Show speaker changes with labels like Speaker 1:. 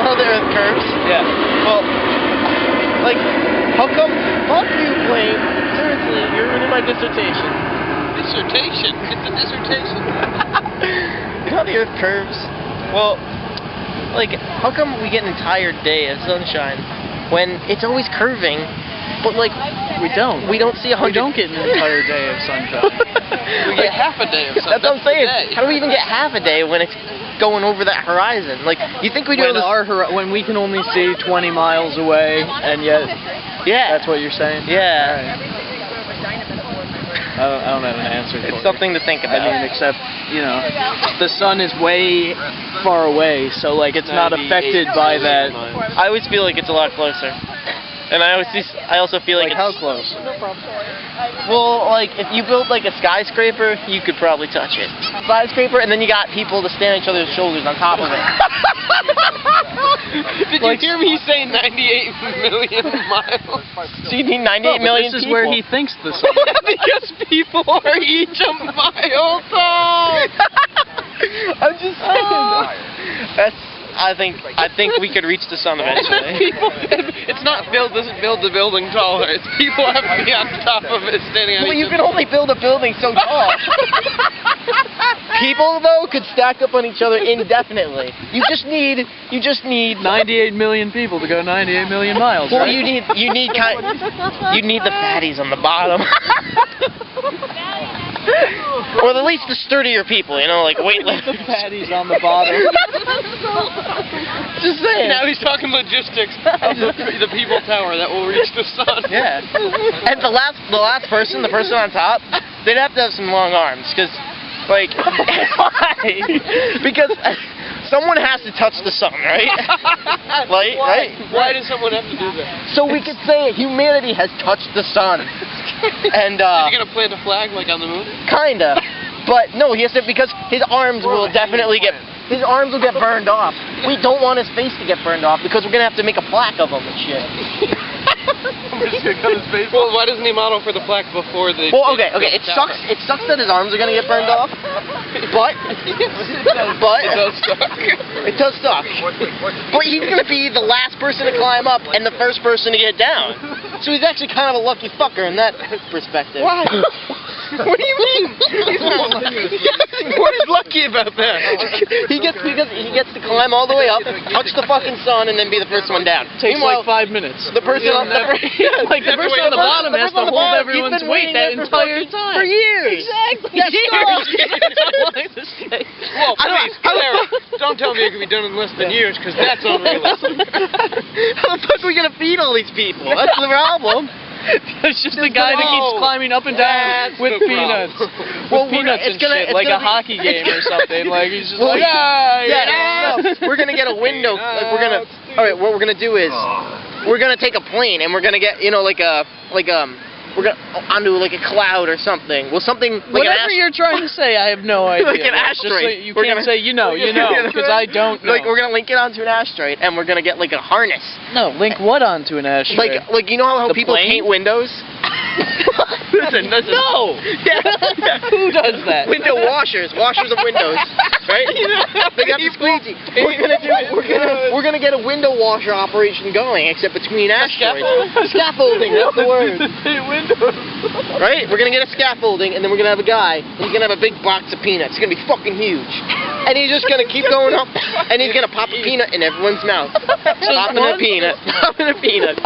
Speaker 1: know how the Earth curves?
Speaker 2: Yeah.
Speaker 1: Well, like, how come? Fuck you, Blaine. Seriously, you're ruining my dissertation.
Speaker 2: Dissertation? It's a dissertation.
Speaker 1: You know how the Earth curves? Well, like, how come we get an entire day of sunshine when it's always curving, but like
Speaker 2: We don't.
Speaker 1: we don't see 100.
Speaker 2: We don't get an entire day of sunshine. We get half a day of sunshine.
Speaker 1: That's what I'm saying. How do we even get half a day when it's going over that horizon? Like, you think we do this?
Speaker 2: When we can only see 20 miles away, and yet,
Speaker 1: Yeah.
Speaker 2: that's what you're saying?
Speaker 1: Yeah.
Speaker 2: I don't have an answer for
Speaker 1: It's something to think about.
Speaker 2: I mean, except, you know, the sun is way far away, so, like, it's not affected by that.
Speaker 1: I always feel like it's a lot closer. And I also feel like,
Speaker 2: Like, how
Speaker 1: it's...
Speaker 2: close?
Speaker 1: Well, like, if you built, like, a skyscraper, you could probably touch it. Skyscraper, and then you got people to stand on each other's shoulders on top of it.
Speaker 3: Did you hear me say 98 million miles?
Speaker 1: So you need 98 million
Speaker 2: this is
Speaker 1: people.
Speaker 2: where he thinks the sun is.
Speaker 3: Because people are each a mile tall.
Speaker 1: I'm just saying. I think we could reach the sun eventually.
Speaker 3: It's not doesn't build the building taller. It's people have to be on top of it, standing on
Speaker 1: Well,
Speaker 3: each
Speaker 1: you can only build a building so tall. People, though, could stack up on each other indefinitely. You just need
Speaker 2: 98 million people to go 98 million miles,
Speaker 1: Well,
Speaker 2: right?
Speaker 1: you need the fatties on the bottom. Or at least the sturdier people, you know, like weightlifters.
Speaker 2: The patties on the bottom.
Speaker 1: Just saying.
Speaker 3: Now he's talking logistics. The people tower that will reach the sun.
Speaker 1: Yeah. And the last person, the person on top, they'd have to have some long arms, because, like, why? Because someone has to touch the sun, right? Like, right?
Speaker 3: Why does someone have to do that?
Speaker 1: So we could say humanity has touched the sun. And
Speaker 3: Is he gonna plant a flag like on the moon?
Speaker 1: kinda. But no, he has to, because his arms will definitely get burned off. We don't want his face to get burned off because we're gonna have to make a plaque of him and shit.
Speaker 3: Well, why doesn't he model for the plaque before the?
Speaker 1: Well, okay. It sucks that his arms are gonna get burned off. But
Speaker 3: It does suck.
Speaker 1: It does suck. But he's gonna be the last person to climb up and the first person to get down. So he's actually kind of a lucky fucker in that perspective.
Speaker 3: Why? What do you mean? He's not lucky. What is lucky about that?
Speaker 1: He gets to climb all the way up, touch the fucking sun, and then be the first one down.
Speaker 2: Takes
Speaker 1: Meanwhile,
Speaker 2: like 5 minutes.
Speaker 1: the person on the
Speaker 2: person on the bottom has to hold everyone's weight that entire time.
Speaker 1: For years.
Speaker 2: Exactly.
Speaker 1: Yes,
Speaker 3: Well, please, Clara, don't tell me it can be done in less than years, because that's unrealistic.
Speaker 1: How the fuck are we gonna feed all these people? That's the problem.
Speaker 2: It's just the guy that keeps climbing up and down
Speaker 3: That's
Speaker 2: with
Speaker 3: the
Speaker 2: peanuts.
Speaker 1: Well,
Speaker 2: With peanuts and shit, like a hockey game or something. Like, he's just
Speaker 1: Well,
Speaker 2: like,
Speaker 1: we're gonna get a window. Like, all right, what we're gonna do is we're gonna take a plane and we're gonna get, you know, we're gonna onto like a cloud or something. Well, something like
Speaker 2: whatever you're trying to say, I have no idea.
Speaker 1: Like an
Speaker 2: Just
Speaker 1: asteroid.
Speaker 2: you can't say you know, because I don't know.
Speaker 1: Like, we're gonna link it onto an asteroid and we're gonna get like a harness.
Speaker 2: No, link what onto an asteroid?
Speaker 1: Like you know how
Speaker 2: The
Speaker 1: people
Speaker 2: plane?
Speaker 1: paint windows? Listen.
Speaker 2: No!
Speaker 1: Yeah.
Speaker 2: Who does that?
Speaker 1: Window washers of windows, right? They got the squeegee. We're gonna get a window washer operation going, except between asteroids. Scaffolding. That's the word. Right? We're gonna get a scaffolding, and then we're gonna have a guy, and he's gonna have a big box of peanuts. It's gonna be fucking huge, and he's just gonna keep going up, and he's gonna pop a peanut in everyone's mouth. Popping a peanut. Popping a peanut.